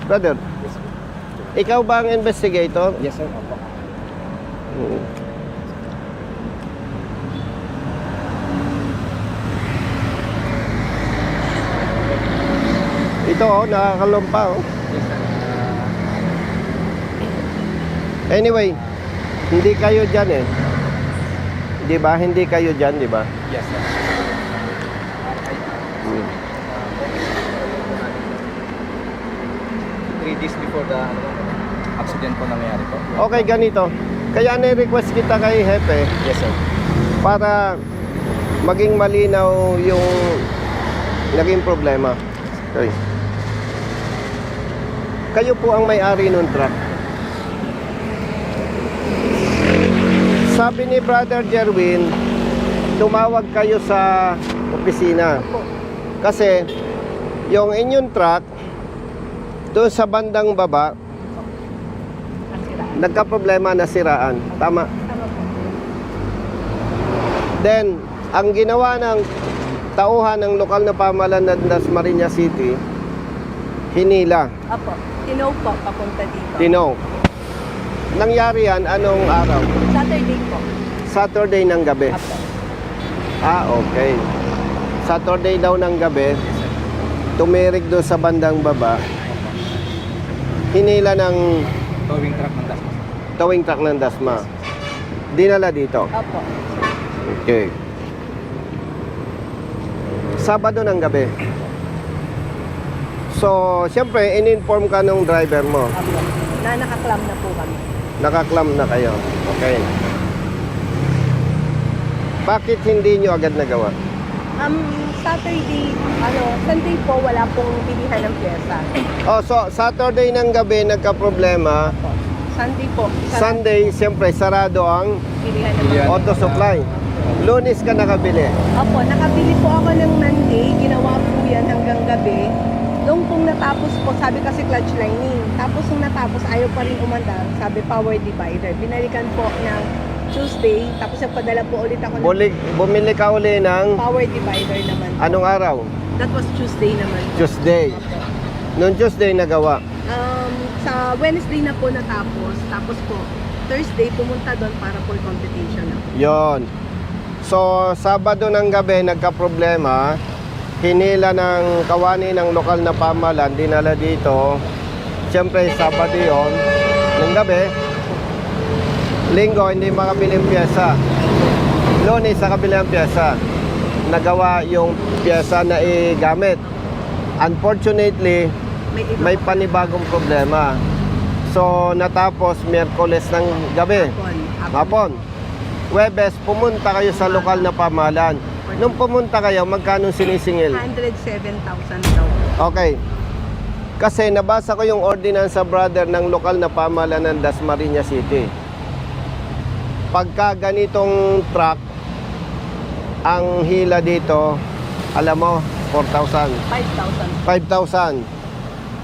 Brother, ikaw ba ang investigator? Yes, sir. Opo. Ito oh, nakakalumpa oh. Yes, sir. Anyway, hindi kayo dyan eh. Di ba? Hindi kayo dyan, di ba? Yes, sir. 3 days before the accident po nangyari po. Okay, ganito. Kaya na-request kita kay Hepe Yes, sir. para maging malinaw yung naging problema. Okay. Kayo po ang may-ari ng truck. Sabi ni Brother Jerwin, tumawag kayo sa opisina. Kasi yung inyong truck doon sa bandang baba nagka-problema, nasiraan. Tama? Then, ang ginawa ng tauhan ng lokal na pamahalaan ng Dasmariñas City, hinila. Apo, Tinaw po, papunta dito. Tinaw. Nangyari yan, anong araw? Saturday po. Saturday ng gabi. Apo. Okay. Saturday daw ng gabi, tumirik doon sa bandang baba, hinila ng Towing truck ng Dasma. towing truck ng Dasma. Dinala dito. Apo. Okay. Sabado ng gabi. So, siyempre, in-inform ka ng driver mo. Apo. Na nakaklam na po kami. Nakaklam na kayo. Okay. Bakit hindi nyo agad nagawa? Saturday, Sunday po, wala pong bilihan ng pyesa. Oh, so, Saturday ng gabi, nagka-problema. Apo. Sunday po. Sunday, siyempre, sarado ang Bilihan ng Bilihan. auto supply. Lunes ka nakabili. Opo, nakabili po ako ng Monday, ginawa po yan hanggang gabi. Nung pong natapos po, sabi kasi clutch lining. Tapos nung natapos, ayaw pa rin umandar, sabi power divider. Binalikan po ng Tuesday, tapos nagpadala po ulit ako ng Bumili ka uli ng power divider naman. anong araw? That was Tuesday naman. Tuesday. Noong Tuesday nagawa. Sa Wednesday na po natapos, tapos po, Thursday pumunta doon para for competition na po. Yon. So, Sabado ng gabi, nagka-problema. Hinila ng kawani ng lokal na pamahalaan, dinala dito. Siyempre, Sabado yon. Ng gabi, Linggo, hindi makabili ang pyesa. Lunes, nakabili ang pyesa. Nagawa yung pyesa na igamit. Unfortunately, may panibagong problema. So, natapos Miyerkules ng gabi. Hapon. Huwebes, pumunta kayo sa lokal na pamahalaan. Nung pumunta kayo, magkano sinisingil? 107,000 daw. Okay. Kasi nabasa ko yung ordinansa, brother, ng lokal na pamahalaan ng Dasmariñas City. Pagka ganitong truck, ang hila dito, alam mo, 4,000. 5,000. 5,000.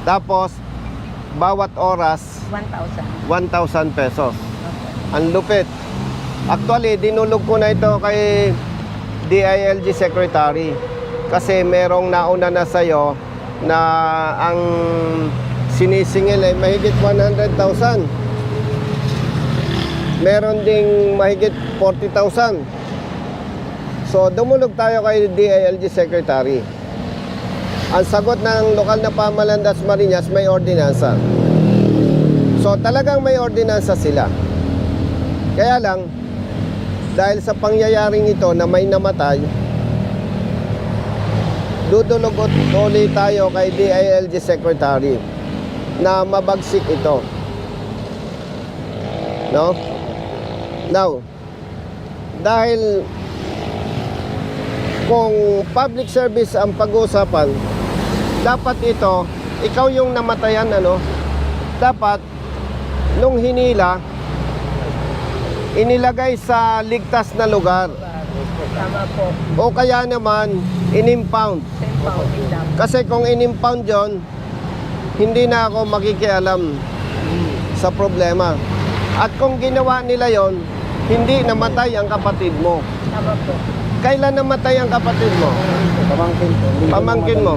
Tapos, bawat oras, 1,000. 1,000 pesos. Ang lupit. Actually, dinulog ko na ito kay DILG Secretary. Kasi merong nauna na sa'yo na ang sinisingil ay mahigit 100,000. Meron ding mahigit 40,000. So, dumulog tayo kay DILG Secretary. Ang sagot ng lokal na pamahalaan Dasmariñas, may ordinansa. So, talagang may ordinansa sila. Kaya lang, dahil sa pangyayaring ito na may namatay, dudulog ulit tayo kay DILG Secretary na mabagsik ito. No? Now, dahil kung public service ang pag-uusapan, dapat ito, ikaw yung namatayan, dapat, nung hinila, inilagay sa ligtas na lugar. Tama po. O kaya naman, in-impound. 10 pound lang. Kasi kung in-impound yun, hindi na ako makikialam sa problema. At kung ginawa nila yon, hindi namatay ang kapatid mo. Tama po. Kailan namatay ang kapatid mo? Pamangkin po. Pamangkin mo.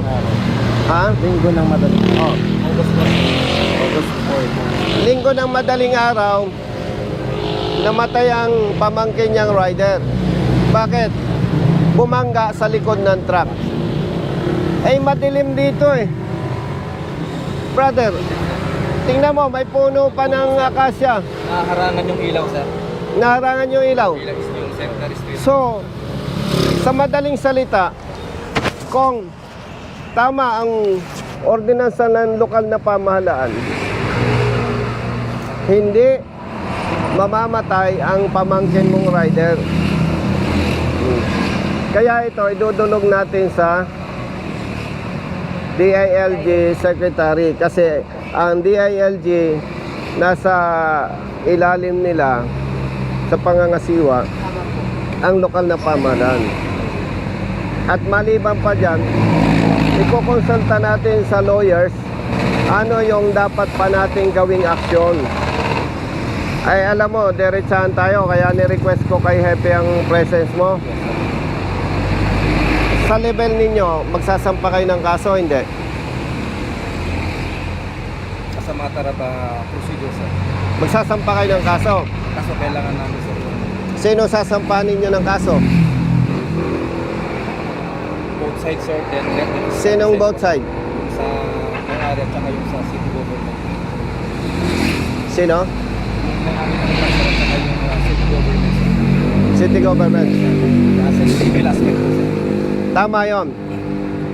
Ha? Linggo ng madali. Oh. August 4. Linggo ng madaling araw, namatay ang pamangkin niyang rider. Bakit? Bumangga sa likod ng truck. Eh, madilim dito eh. Brother, tingnan mo, may puno pa ng akasya. Naharangan yung ilaw, sir. Naharangan yung ilaw. Ilaw is yung secondary street. So, sa madaling salita, kung tama ang ordinansa ng lokal na pamahalaan, hindi mamamatay ang pamangkin mong rider. Kaya ito, idudulog natin sa DILG Secretary kasi ang DILG nasa ilalim nila sa pangangasiwa ang lokal na pamahalaan. At maliban pa dyan, ikokonsulta natin sa lawyers ano yung dapat pa nating gawing aksyon. Ay alam mo, diretsahan tayo kaya ni-request ko kay Hepe ang presence mo. Sa level ninyo, magsasampa kayo ng kaso, hindi? Sa mga tarata procedure, sir. Magsasampa kayo ng kaso. Kaso kailangan namin, sir. Sino sasampahan ninyo ng kaso? Both sides, sir. Then let them Sinong both side? sa may-ari at saka yung sa city government. Sino? Yung may-ari ng lugar, sir, at saka yung city government, sir. City government. Sa civil aspect po, sir. Tama yon.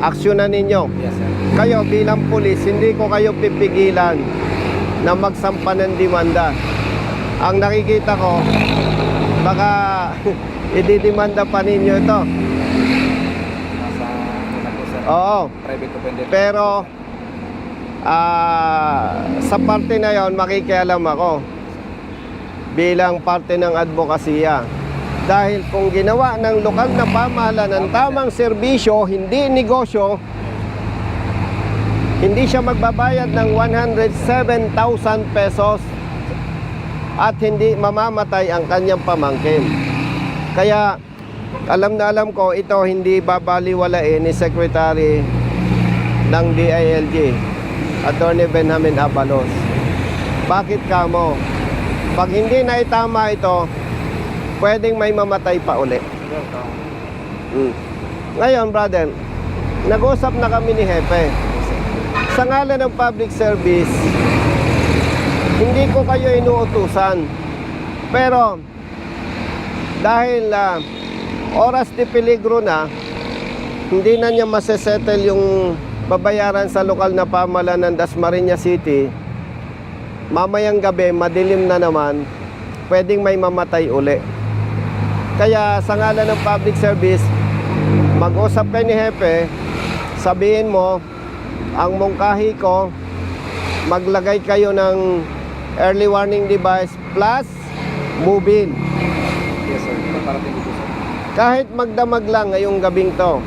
Aksyonan ninyo. Yes, sir. Kayo bilang pulis, hindi ko kayo pipigilan na magsampa ng demanda. Ang nakikita ko, baka ididemanda pa ninyo ito. Nasa una po, sir. Oo. Private offender. Pero sa parte na yon makikialam ako bilang parte ng advokasya. Dahil kung ginawa ng lokal na pamahalaan ng tamang serbisyo, hindi negosyo, hindi siya magbabayad ng 107,000 pesos at hindi mamamatay ang kanyang pamangkin. Kaya alam na alam ko ito hindi babaliwalain ni Secretary ng DILG, Attorney Benjamin Abalos. Bakit kamo? Pag hindi na itama ito, pwedeng may mamatay pa uli. Ngayon, brother, nag-usap na kami ni Hepe. Sa ngalan ng public service, hindi ko kayo inuutusan. Pero, dahil oras de peligro na, hindi na niya masesettle yung babayaran sa lokal na pamahalaan ng Dasmariñas City, mamayang gabi, madilim na naman, pwedeng may mamatay uli. Kaya sa ngalan ng public service, mag-usap kayo ni Hepe, sabihin mo, ang mungkahi ko, maglagay kayo ng early warning device plus mobile. Yes, sir. Parating dito, sir. Kahit magdamag lang ngayong gabing to,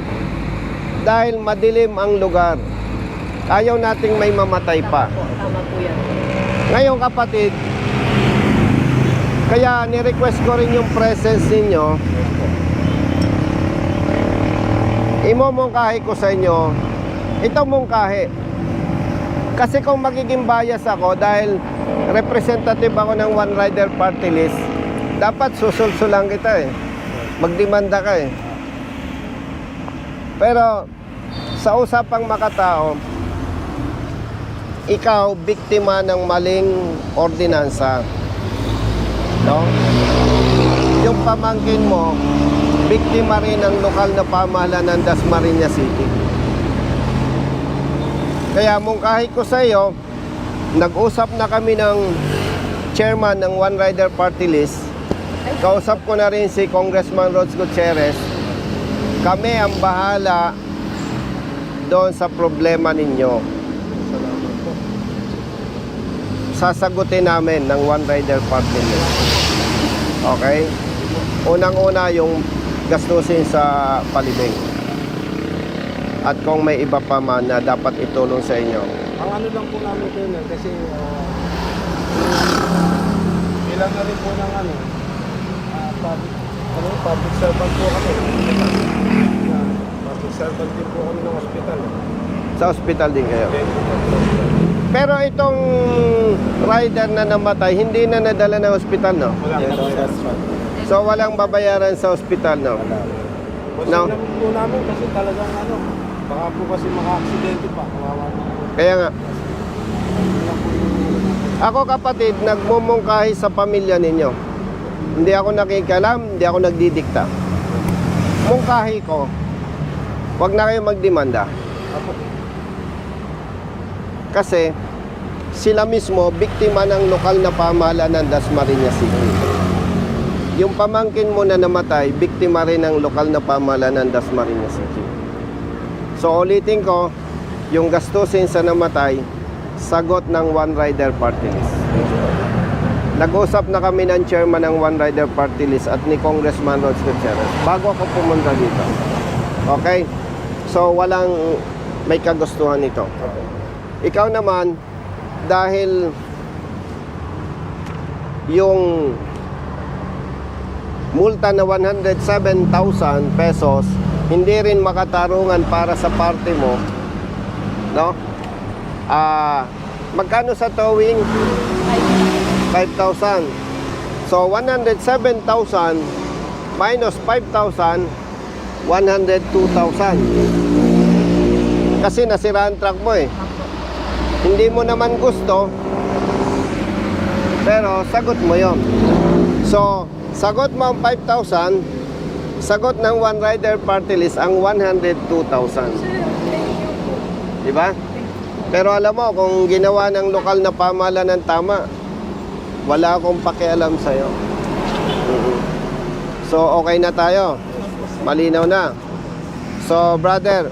dahil madilim ang lugar, ayaw nating may mamatay pa. Tama po yan. Ngayon kapatid, kaya ni-request ko rin yung presence ninyo. Imomongkahi ko sa inyo, ito mongkahi. Kasi kung magiging bias ako dahil representative ako ng One Rider Party List, dapat susulsulan kita eh. Magdemanda ka eh. Pero sa usapang makatao, ikaw biktima ng maling ordinansa. No? Yung pamangkin mo, biktima rin ng lokal na pamahalaan ng Dasmariñas City. Kaya mungkahi ko sa iyo, nag-usap na kami ng chairman ng One Rider Party List. Kausap ko na rin si Congressman Rods Gutierrez. Kami ang bahala doon sa problema ninyo. Sasagutin namin ng One Rider Party List. Okay? Unang-una yung gastusin sa palibing. At kung may iba pa man na dapat itulong sa inyo. Ang ano lang po namin kayo kasi ilan na rin po ng public servant po kami. Public servant din po kami ng hospital. Sa ospital din kayo. Pero itong rider na namatay, hindi na nadala ng ospital, no? Wala Yan na po, po. that's what. So walang babayaran sa ospital, no? Kasi No. naman po namin kasi talagang ano, baka po kasi maka-aksidente pa. Kawawa na. Kaya nga, ako kapatid, nagmumungkahi sa pamilya ninyo. Hindi ako nakikialam, hindi ako nagdidikta. Mungkahi ko, wag na kayo magdemanda. Kasi sila mismo, biktima ng lokal na pamahalaan ng Dasmariñas City. Yung pamangkin mo na namatay, biktima rin ng lokal na pamahalaan ng Dasmariñas City. So ulitin ko, yung gastusin sa namatay, sagot ng One Rider Party List. Nag-usap na kami ng chairman ng One Rider Party List at ni Congressman Rod Gutierrez bago ako pumunta dito. Okay? So walang may kagustuhan nito. Ikaw naman, dahil yung multa na 107,000 pesos hindi rin makatarungan para sa party mo, no? Magkano sa towing? 5,000. So 107,000 minus 5,000, 102,000. Kasi nasira ang truck mo eh. Hindi mo naman gusto, pero sagot mo yon. So, sagot mo ang 5,000, sagot ng One Rider Party List ang 102,000. Diba? Pero alam mo, kung ginawa ng lokal na pamahalaan ng tama, wala akong pakialam sa'yo. So, okay na tayo. Malinaw na. So, brother,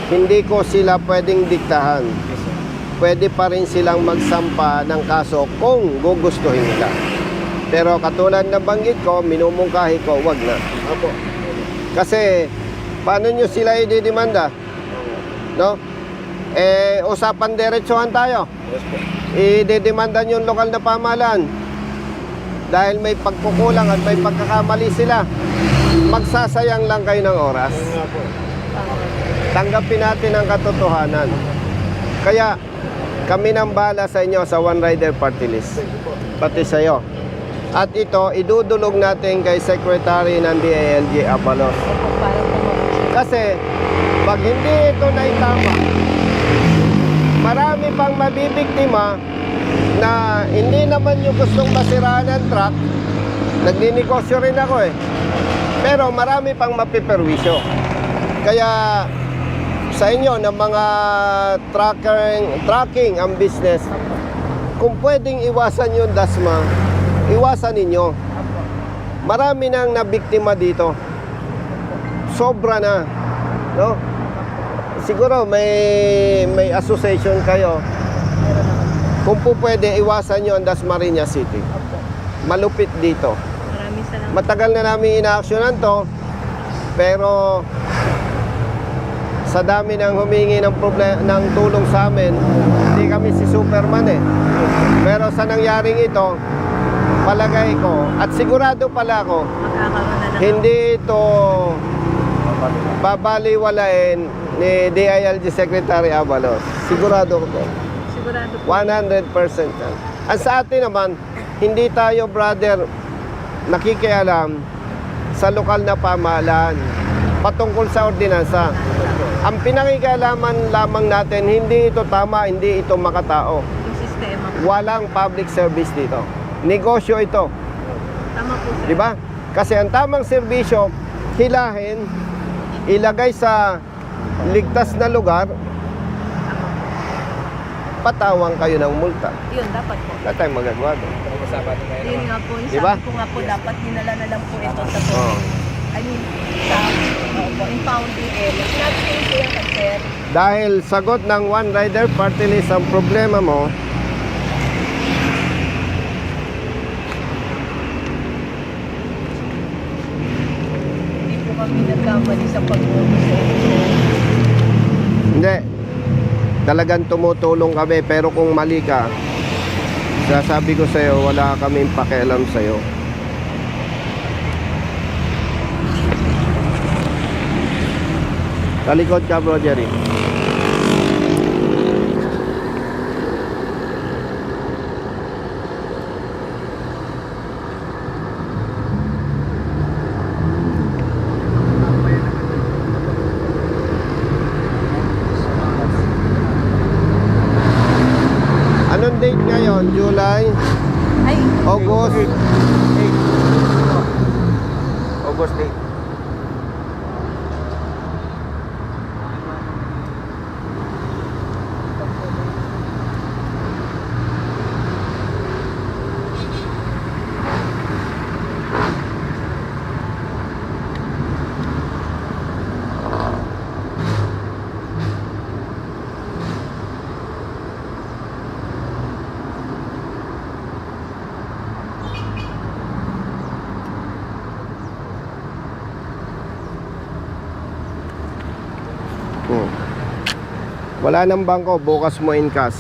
hindi ko sila pwedeng diktahan. Pwede pa rin silang magsampa ng kaso kung gugustuhin nila. Pero katulad na banggit ko, minumungkahi ko, wag na. Opo. Kasi, paano nyo sila ididemanda? No? Usapan diretsuhan tayo. Yes po. Ididemanda nyo yung lokal na pamahalaan. Dahil may pagkukulang at may pagkakamali sila. Magsasayang lang kayo ng oras. Ayun nga po. Tanggapin natin ang katotohanan. Kaya, kami nang bahala sa inyo sa One Rider Party List. Pati sa iyo. At ito, idudulog natin kay Secretary ng DILG Abalos. Kasi, pag hindi ito naitama, marami pang mabibiktima na hindi naman yung gustong masiraan ng truck. Nagninegosyo rin ako eh. Pero marami pang mapiperwisyo. Kaya, sa inyo na mga tracking ang business, kung pwedeng iwasan yung dasma, iwasan ninyo. Marami nang nabiktima dito. Sobra na, no? Siguro may association kayo. Kung po pwede, iwasan nyo ang Dasmariñas City. Malupit dito. Maraming salamat. Matagal na namin inaaksyonan to, pero sa dami ng humingi ng tulong sa amin, hindi kami si Superman eh. Pero sa nangyaring ito, palagay ko, at sigurado pala ako, hindi ito babaliwalain ni DILG Secretary Abalos. Sigurado ko. Sigurado po. 100% yan. Ang sa atin naman, hindi tayo, brother, nakikialam sa lokal na pamahalaan patungkol sa ordinansa. Ang pinakikialaman lamang natin, hindi ito tama, hindi ito makatao. Yung sistema. Walang public service dito. Negosyo ito. Tama po, sir. Di ba? Kasi ang tamang serbisyo, hilahin, ilagay sa ligtas na lugar, patawang kayo ng multa. Yun, dapat po. Wala tayong magagawa doon. Pag-usapan natin ngayon. Yun nga po. Yung Di ba? sabi ko nga po, dapat dinala na lang po ito sa po. Oo. I mean, sa impounding area. Sinabi ko yung kuya kay sir. Dahil sagot ng One Rider Party List ang problema mo, Hindi po kami nagkamali sa pag-utos sa inyo. hindi. Talagang tumutulong kami, pero kung mali ka, sasabi ko sa'yo, wala kaming pakialam sa'yo. Talikod ka, bro, Jerry. Anong date ngayon? July? Ay, August? August 8. Wala nang bangko, bukas mo in cash.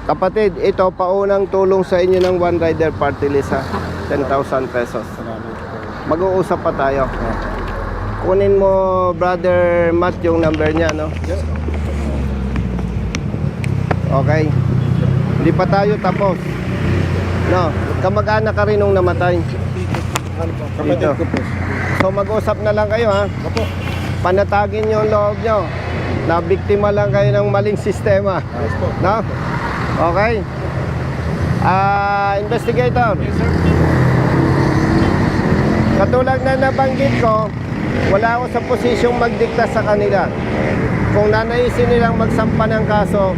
Kapatid, ito paunang tulong sa inyo ng One Rider Party List, ha? 10,000 pesos. Mag-uusap pa tayo. Kunin mo, brother Matt, yung number niya, no? Okay. Hindi pa tayo tapos. No, kamag-anak ka rin nung namatay. Dito. So mag-usap na lang kayo, ha? Panatagin yung loob nyo na biktima lang kayo ng maling sistema. No? Okay. Investigator. Katulad na nabanggit ko, wala ako sa posisyong magdikta sa kanila. Kung nanaisin nilang magsampa ng kaso,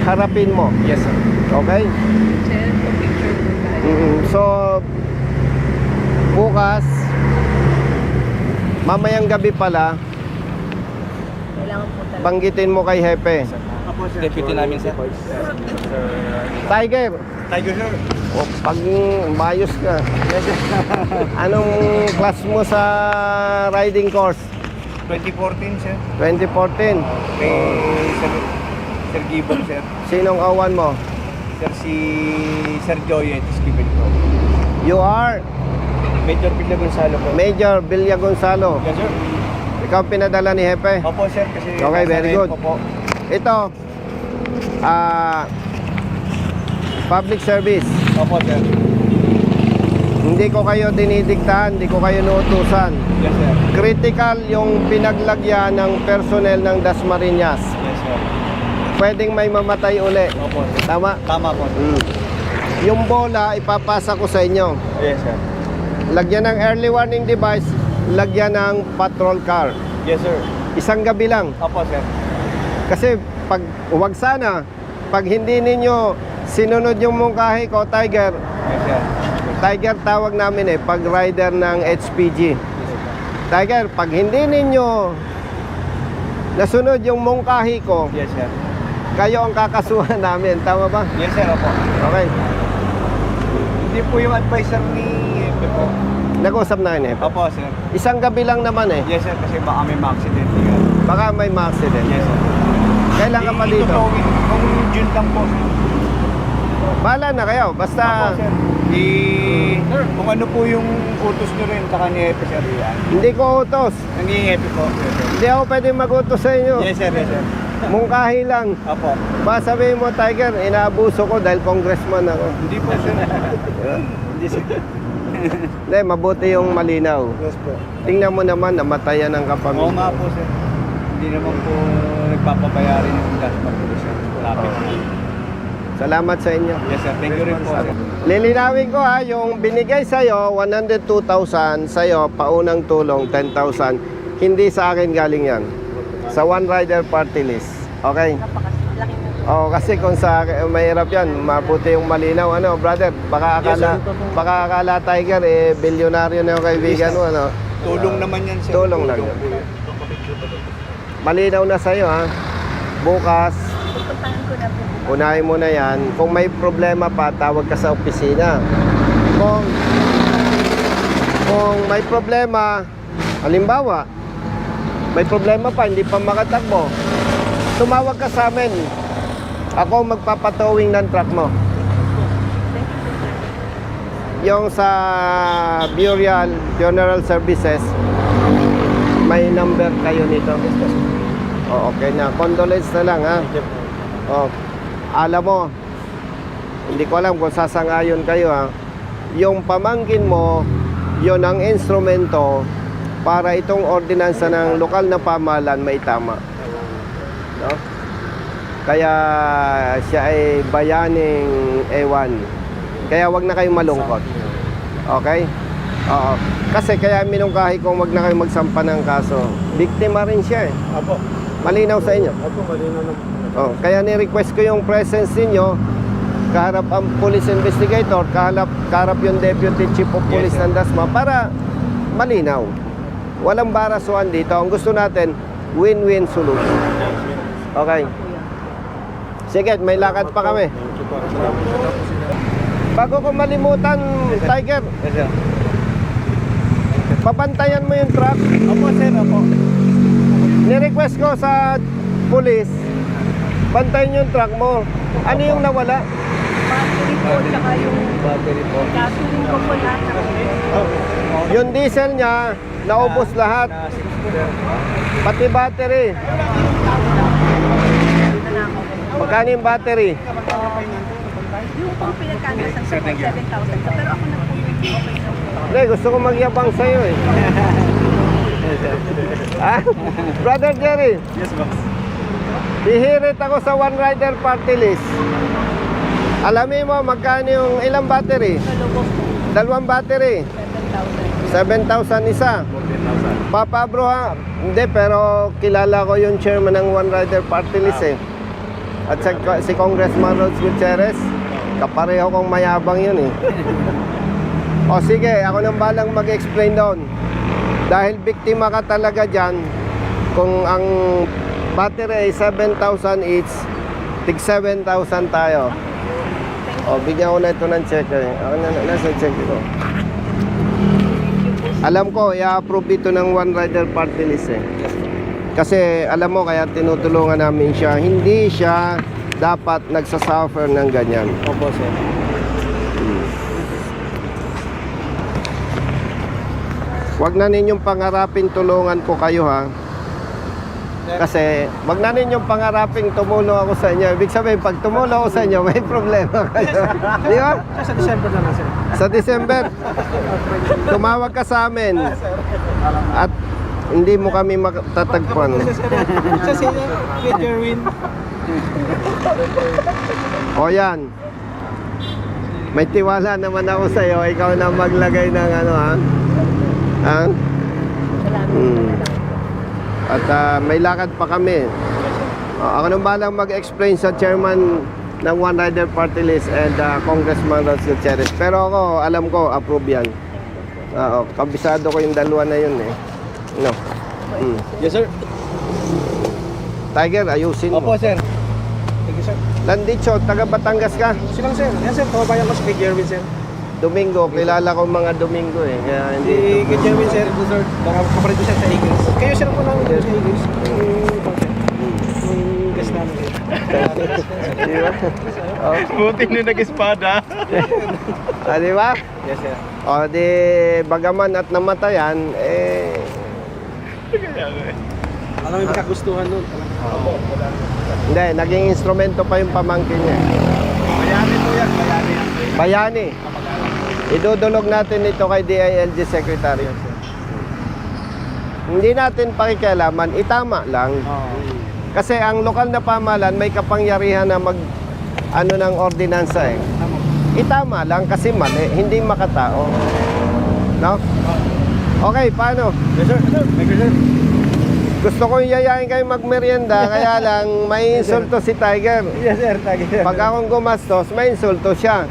harapin mo. Yes, sir. Okay? sir, picture po tayo. So, bukas, mamayang gabi pala, Kailangan po talaga. banggitin mo kay Hepe. Deputy namin, sir. Tiger, Tiger, sir. o pag mayos ka. Anong class mo sa riding course? 2014, sir. 2014. Kay Sir Gibbon, sir. Sinong awan mo? Sir, si Sir Joyet Esquivel po. You are Major Pila Gonzalo po. Major Villa Gonzalo. Yes, sir. Ikaw pinadala ni Hepe. Opo, sir. Kasi Okay, very nasa good. red po. Ito, public service. Opo, sir. Hindi ko kayo dinidiktahan, hindi ko kayo nuutusan. Yes, sir. Critical yung pinaglagyan ng personnel ng Dasmariñas. Yes, sir. Pwedeng may mamatay uli. Opo, sir. Tama? Tama po, sir. Yung bola, ipapasa ko sa inyo. Yes, sir. Lagyan ng early warning device, lagyan ng patrol car. Yes, sir. Isang gabi lang. Opo, sir. Kasi pag huwag sana, pag hindi ninyo sinunod yung mungkahi ko, Tiger, Yes, sir. Tiger tawag namin pag rider ng HPG. Tiger, pag hindi ninyo nasunod yung mungkahi ko, Yes, sir. kayo ang kakasuhan namin. Tama ba? Yes, sir. Opo. Okay. Hindi po yung advisor ni Hepe po. Nag-usap na yun Opo, sir. Isang gabi lang naman Yes, sir. Kasi baka may ma-accident. Baka may ma-accident. Yes, sir. Kailan ka pa dito? Itutawin kung June lang po. Bahala na kayo. Basta Opo, sir. Kung ano po yung utos nyo rin sa ni Hepe, sir. Yan. hindi ko utos. Nangi-Hepe po. Yes, sir. Hindi ako pwede mag-utos sa inyo. Yes, sir. Yes, sir. Mungkahi lang. Opo. Ba sabihin mo, Tiger, inaabuso ko dahil congressman ako. Hindi po, sir. Hindi, sir. Hindi, mabuti yung malinaw. Yes po. Tingnan mo naman, namatayan ng Oo kapamilya. nga po, sir. Hindi naman po nagpapabayarin ng gas po, sir. Lapit na. Salamat sa inyo. Yes, sir. Thank you rin po, sir. Lilinawin ko ha, yung binigay sa'yo, 102,000, sa'yo, paunang tulong, 10,000. Hindi sa akin galing yan. Sa One Rider Party List. Okay? Napakalaki na Oh, kasi kung sa mahirap yan, mabuti yung malinaw. Ano, brother, baka akala Tiger, bilyonaryo na yung kaibigan mo, ano? Tulong naman yan, sir. Tulong lang yan. Malinaw na sa'yo, ha? Bukas, Pupuntahan ko na po. unahin mo na yan. Kung may problema pa, tawag ka sa opisina. Kung may problema, halimbawa, may problema pa, hindi pa makatakbo, tumawag ka sa amin. Ako magpapatowing ng truck mo. Yung sa Funeral Services, may number kayo nito. Oh, okay na. Condolence na lang, ha? Oh, alam mo, hindi ko alam kung sasangayon kayo, ha? Yung pamangkin mo, yon ang instrumento para itong ordinansa ng lokal na pamahalaan may tama. No? Kaya siya ay bayaning ewan. Kaya wag na kayong malungkot. Okay? Oo. Kasi kaya minungkahi kong wag na kayong magsampa ng kaso. Biktima rin siya eh. Apo. Malinaw sa inyo. Apo, malinaw na. Oh, kaya ni-request ko yung presence ninyo. Kaharap ang police investigator, kaharap yung deputy chief of police ng Dasma para malinaw. Walang barasuan dito. Ang gusto natin, win-win solution. Okay. Sige, may lakad pa kami. Bago ko malimutan, Tiger, Yes, sir. papantayan mo yung truck. Apo, sir. Apo. Ni-request ko sa police, bantayan yung truck mo. Ano yung nawala? Battery po, tsaka yung Battery po. gasoline ko po lahat. Yung diesel niya, naubos lahat. Pati battery. Magkano yung battery? Yung pang pinagkanasan sa 7,000. Pero ako na po yung okay na po. Hindi, gusto ko magyabang sa'yo eh. Ah, Brother Jerry, Yes, boss. hihirit ako sa One Rider Party List. Alamin mo, magkano yung ilang battery? Sa loob po, Dalawang battery. 7,000. 7,000 isa. 14,000. Papa bro ha? Hindi, pero kilala ko yung chairman ng One Rider Party List eh. At si Congressman Rhodes Gutierrez, kapareho kong mayabang yun eh. O sige, ako nang balang mag-explain doon. Dahil biktima ka talaga dyan, kung ang battery ay 7,000 each, tig 7,000 tayo. O, bigyan ko na ito ng check eh. Ako nasa check ko. Alam ko, i-approve ito ng One Rider Party List eh. Kasi alam mo, kaya tinutulungan namin siya. Hindi siya dapat nagsasuffer ng ganyan. Opo, sir. Huwag na ninyong pangarapin tulungan ko kayo ha. Kasi wag na ninyong pangarapin tumulong ako sa inyo. Ibig sabihin, pag tumulong ako sa inyo, may problema kayo. Di ba? Sa December naman, sir. Sa December, tumawag ka sa amin. At hindi mo kami matatagpuan. Sa sila, get your win. O yan. May tiwala naman ako sa iyo. Ikaw na maglagay ng ano ha. Ha? At may lakad pa kami. Ako nang balang mag-explain sa chairman ng One Rider Party List and Congressman Rhodes Gutierrez. Pero ako, alam ko, approve yan. Kabisado ko yung dalawa na yun eh. No. Yes, sir. Tiger, ayusin Opo, mo. sir. Thank you, sir. Landicho, taga Batangas ka. Silang, sir. Yan, sir. Kababayan ko si Kid Jerwin, sir. Domingo, kilala ko mga Domingo eh. Kaya Si hindi. Kid Jerwin, sir. Sir. Kapalit ko siya sa Eagles. Kayo, sir, po namin sa Eagles. Yung gas namin, sir. Di ba? Oh. Buti nung nag-espada. Di ba? Yes, sir. O di bagaman at namatayan, Alam mo yung kagustuhan nun. hindi, naging instrumento pa yung pamangkin niya. Bayani po yan. Bayani yan. Bayani. Idudulog natin ito kay DILG Secretary. Hindi natin pakikialaman, itama lang. Kasi ang lokal na pamahalaan may kapangyarihan na mag ano ng ordinansa eh. Itama lang kasi mali, hindi makatao. No? Okay, paano? Yes, sir. Thank you, sir. Gusto ko yayain kayo magmerienda, kaya lang may insulto si Tiger. Yes, sir. Tagi, sir. Pag akong gumastos, may insulto siya.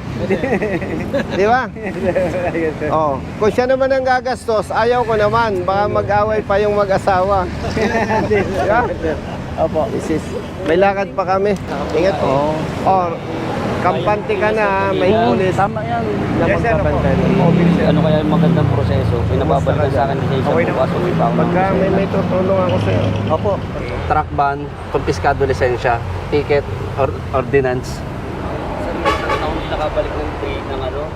Di ba? Yes, sir. Oh, kung siya naman ang gagastos, ayaw ko naman. Baka mag-away pa yung mag-asawa. Di ba? Opo. Isis, may lakad pa kami. Ingat po. Or, kampante ka na, may pulis. Tama yan. Na Yes, sir. Opo. magpapantay. Opo, sir. Ano kaya yung magandang proseso? Pinababalikan sa akin ni Jason Okay na. bukas uwi pa ako ng Pagka may tutulong ako sa'yo. Opo. truck ban, kumpiskado lisensya, ticket, ordinance. Sir, matagal na akong nakabalik ng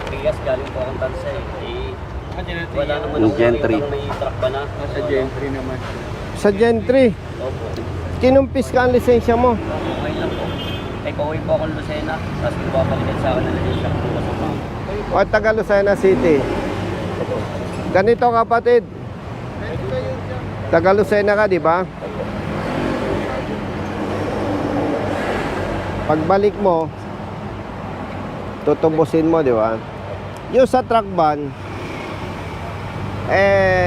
Trias, galing po akong Tansa eh. Wala naman Yung akong Gentry. nakitang may truck ba na. Sa Gentry naman. Sa Gentry, Opo. kinumpis ka ang lisensya mo. Okay lang po. Ay, pauwi po akong Lucena. Tapos babalikan sa akin na lisensya ko po sa mga. O taga Lucena City. Ganito kapatid. Taga Lucena ka, di ba? Pagbalik mo, tutubusin mo, di ba? Yung sa truck ban,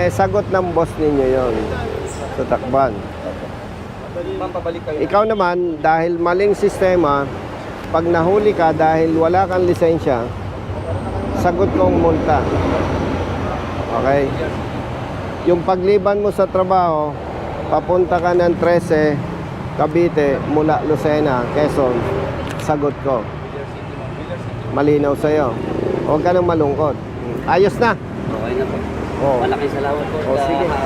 sagot ng boss ninyo yon sa truck ban. Ma'am, pabalik kayo. Ikaw naman, dahil maling sistema, pag nahuli ka dahil wala kang lisensya, sagot kong multa. Okay? Yung pagliban mo sa trabaho, papunta ka ng 13, Cavite, mula Lucena, Quezon, sagot ko. Malinaw sa'yo. Huwag ka nang malungkot. Ayos na. Okay na po. Oh. Malaking salamat po Oh, sige. sa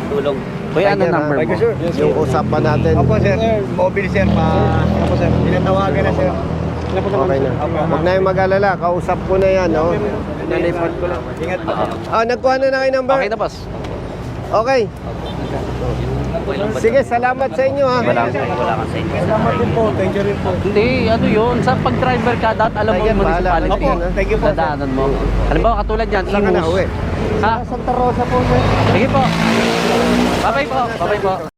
tulong. Kuya, ano Tiger, number ha? mo? Thank you, sir. Yung usapan natin. Opo, sir. Mobile, sir. Opo, sir. Pinatawagan na, sir. Okay na. Huwag na yung mag-alala. Kausap ko na yan, no? Nalipad ko lang. Ingat po. Ah, nagkuha na kayo number? Okay na, boss. Okay. Sige, salamat sa inyo, ha? Wala kang sa inyo. Salamat din po. Thank you rin po. Hindi, ano yun, sa pag-driver ka, dapat alam mo Tiger, yung bahala. municipality. Opo, thank you po, sir. Dadaanan mo. Halimbawa, katulad yan, Saan ka na uwi? Ha? Santa Rosa po, sir. Sige po. Bye-bye po. Bye-bye po.